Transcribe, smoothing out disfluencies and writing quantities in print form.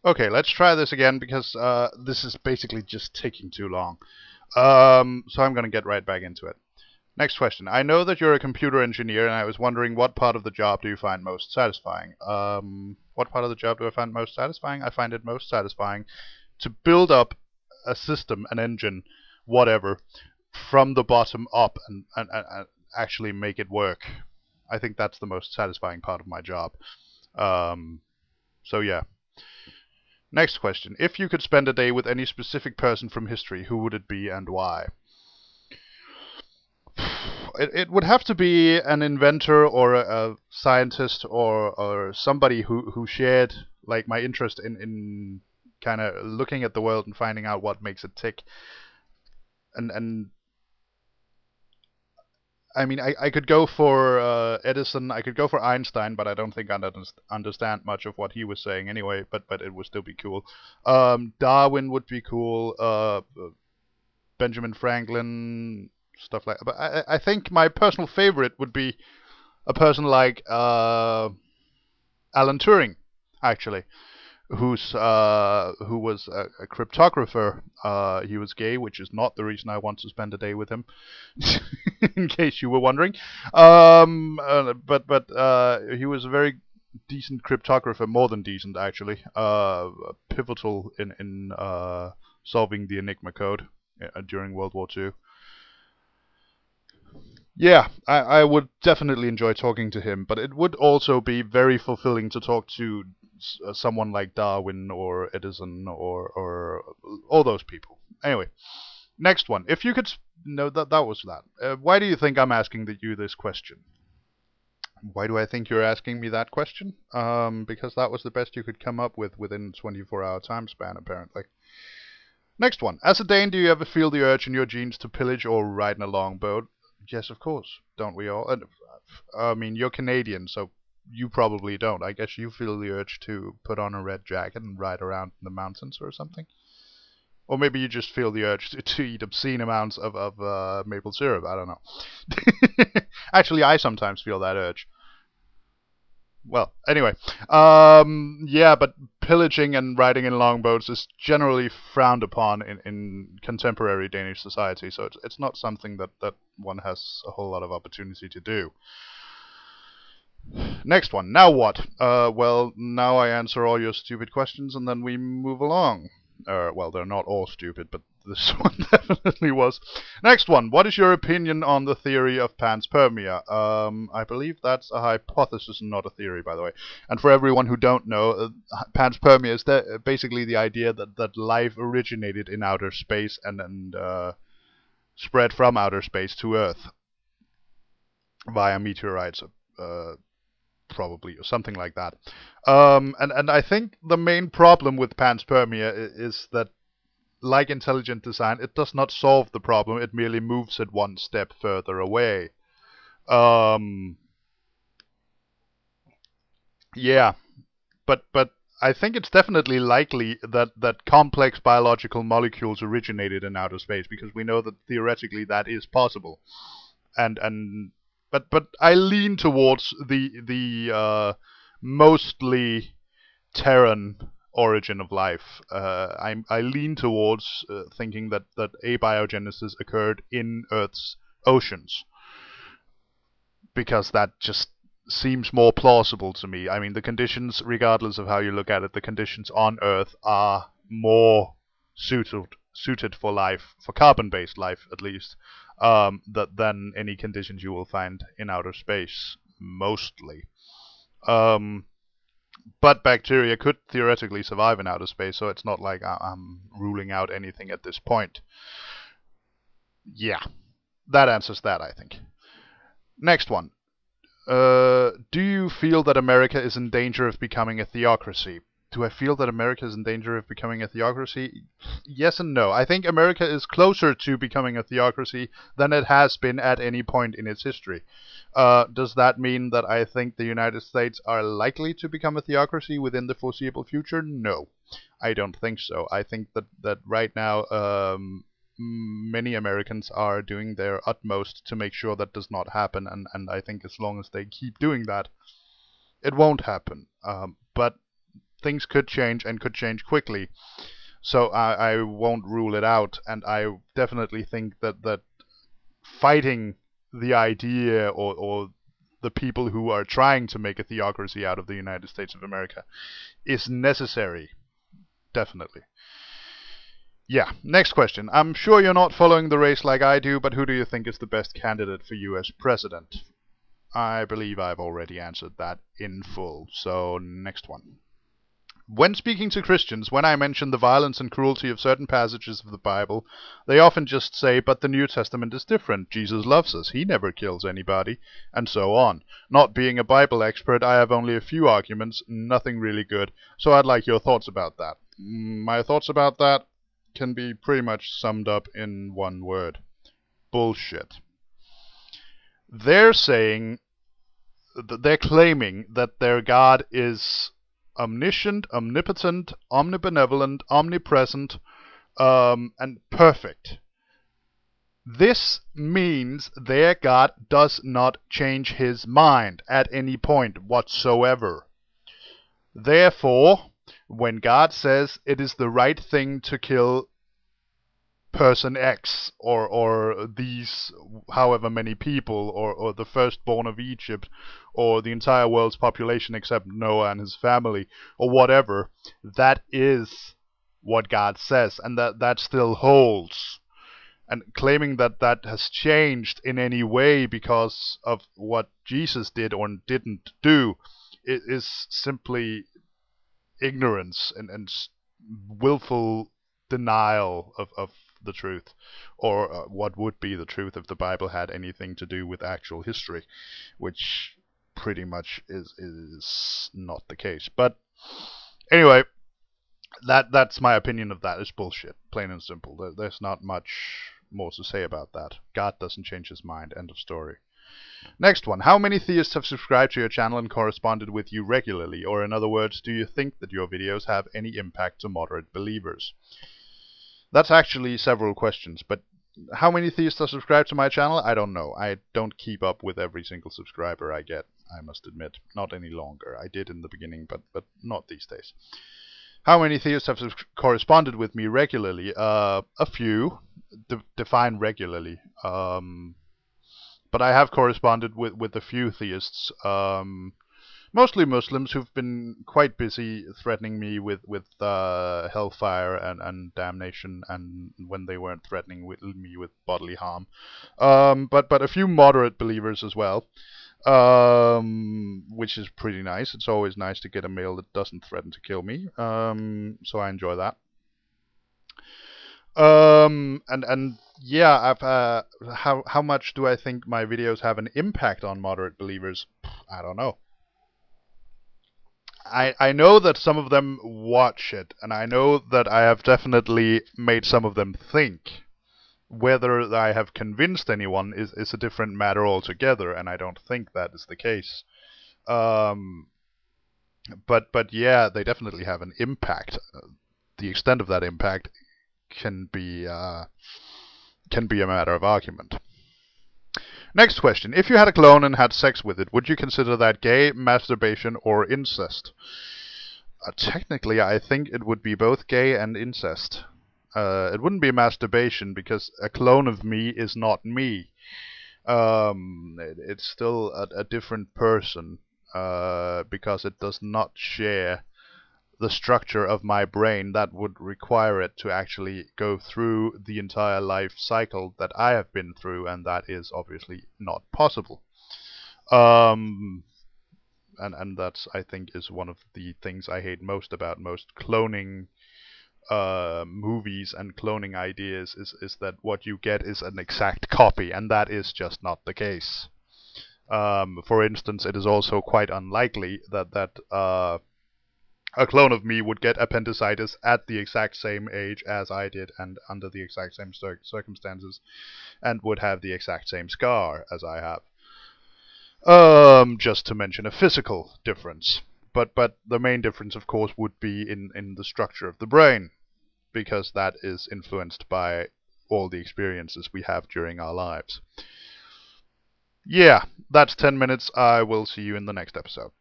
Okay, let's try this again because this is basically just taking too long. So I'm going to get right back into it. Next question. I know that you're a computer engineer, and I was wondering what part of the job do you find most satisfying? What part of the job do I find most satisfying? I find it most satisfying to build up a system, an engine, whatever, from the bottom up and actually make it work. I think that's the most satisfying part of my job. Um, so yeah. Next question. If you could spend a day with any specific person from history, who would it be and why? It would have to be an inventor or a scientist or somebody who shared like my interest in kind of looking at the world and finding out what makes it tick. And I mean, I could go for Edison, I could go for Einstein, but I don't think I understand much of what he was saying anyway. But it would still be cool. Darwin would be cool. Benjamin Franklin, stuff like. But I think my personal favorite would be a person like Alan Turing, actually, who was a cryptographer. He was gay, which is not the reason I want to spend a day with him, in case you were wondering. But he was a very decent cryptographer, more than decent actually. Pivotal in solving the Enigma code during World War II. Yeah, I would definitely enjoy talking to him, but it would also be very fulfilling to talk to someone like Darwin or Edison or all those people. Anyway, next one. If you could, no, that was that. Why do you think I'm asking you this question? Why do I think you're asking me that question? Because that was the best you could come up with within a 24-hour time span, apparently. Next one. As a Dane, do you ever feel the urge in your genes to pillage or ride in a longboat? Yes, of course. Don't we all? And, I mean, you're Canadian, so you probably don't. I guess you feel the urge to put on a red jacket and ride around in the mountains or something. Or maybe you just feel the urge to eat obscene amounts of maple syrup. I don't know. Actually, I sometimes feel that urge. Well, anyway, yeah, but pillaging and riding in longboats is generally frowned upon in contemporary Danish society, so it's not something that one has a whole lot of opportunity to do. Next one. Now what? Well, now I answer all your stupid questions and then we move along. Well, they're not all stupid, but this one definitely was. Next one. What is your opinion on the theory of panspermia? I believe that's a hypothesis and not a theory, by the way. And for everyone who don't know, panspermia is basically the idea that life originated in outer space and spread from outer space to Earth via meteorites. Probably, or something like that. And I think the main problem with panspermia is that, like intelligent design, it does not solve the problem. It merely moves it one step further away. Um, yeah, but I think it's definitely likely that complex biological molecules originated in outer space because we know that theoretically that is possible. And but I lean towards the mostly Terran origin of life. I lean towards thinking that abiogenesis occurred in Earth's oceans because that just seems more plausible to me. I mean, the conditions, regardless of how you look at it, the conditions on Earth are more suited for life, for carbon-based life at least, than any conditions you will find in outer space, mostly. Um, but bacteria could theoretically survive in outer space, so it's not like I'm ruling out anything at this point. Yeah, that answers that, I think. Next one. Do you feel that America is in danger of becoming a theocracy? Do I feel that America is in danger of becoming a theocracy? Yes and no. I think America is closer to becoming a theocracy than it has been at any point in its history. Does that mean that I think the United States are likely to become a theocracy within the foreseeable future? No, I don't think so. I think that right now many Americans are doing their utmost to make sure that does not happen, and I think as long as they keep doing that, it won't happen. But things could change and could change quickly. So I won't rule it out, and I definitely think that fighting the idea or the people who are trying to make a theocracy out of the United States of America is necessary. Definitely. Yeah, next question. I'm sure you're not following the race like I do, but who do you think is the best candidate for US president? I believe I've already answered that in full, so next one. When speaking to Christians, when I mention the violence and cruelty of certain passages of the Bible, they often just say, but the New Testament is different. Jesus loves us. He never kills anybody, and so on. Not being a Bible expert, I have only a few arguments, nothing really good, so I'd like your thoughts about that. My thoughts about that can be pretty much summed up in one word. Bullshit. They're claiming that their God is omniscient, omnipotent, omnibenevolent, omnipresent, and perfect. This means their God does not change his mind at any point whatsoever. Therefore, when God says it is the right thing to kill person X or these however many people or the firstborn of Egypt or the entire world's population except Noah and his family or whatever, that is what God says, and that still holds. And claiming that that has changed in any way because of what Jesus did or didn't do is simply ignorance and willful denial of the truth, or what would be the truth if the Bible had anything to do with actual history, which pretty much is not the case. But anyway, that's my opinion of that. It's bullshit, plain and simple. There's not much more to say about that. God doesn't change his mind. End of story. Next one. How many theists have subscribed to your channel and corresponded with you regularly? Or in other words, do you think that your videos have any impact to moderate believers? That's actually several questions, but how many theists have subscribed to my channel? I don't know. I don't keep up with every single subscriber I get, I must admit. Not any longer. I did in the beginning, but not these days. How many theists have corresponded with me regularly? A few. Define regularly. But I have corresponded with a few theists, mostly Muslims who've been quite busy threatening me with hellfire and damnation, and when they weren't threatening me with bodily harm. But a few moderate believers as well, which is pretty nice. It's always nice to get a mail that doesn't threaten to kill me, so I enjoy that. And yeah, how much do I think my videos have an impact on moderate believers? I don't know. I know that some of them watch it, and I know that I have definitely made some of them think. Whether I have convinced anyone is a different matter altogether, and I don't think that is the case. But yeah, they definitely have an impact. The extent of that impact can be a matter of argument. Next question. If you had a clone and had sex with it, would you consider that gay, masturbation, or incest? Technically, I think it would be both gay and incest. It wouldn't be masturbation because a clone of me is not me. It's still a different person because it does not share the structure of my brain that would require it to actually go through the entire life cycle that I have been through, and that is obviously not possible. And that's, I think, is one of the things I hate most about most cloning movies and cloning ideas is that what you get is an exact copy, and that is just not the case. For instance, it is also quite unlikely that a clone of me would get appendicitis at the exact same age as I did and under the exact same circumstances, and would have the exact same scar as I have. Just to mention a physical difference. But the main difference, of course, would be in the structure of the brain, because that is influenced by all the experiences we have during our lives. Yeah, that's 10 minutes. I will see you in the next episode.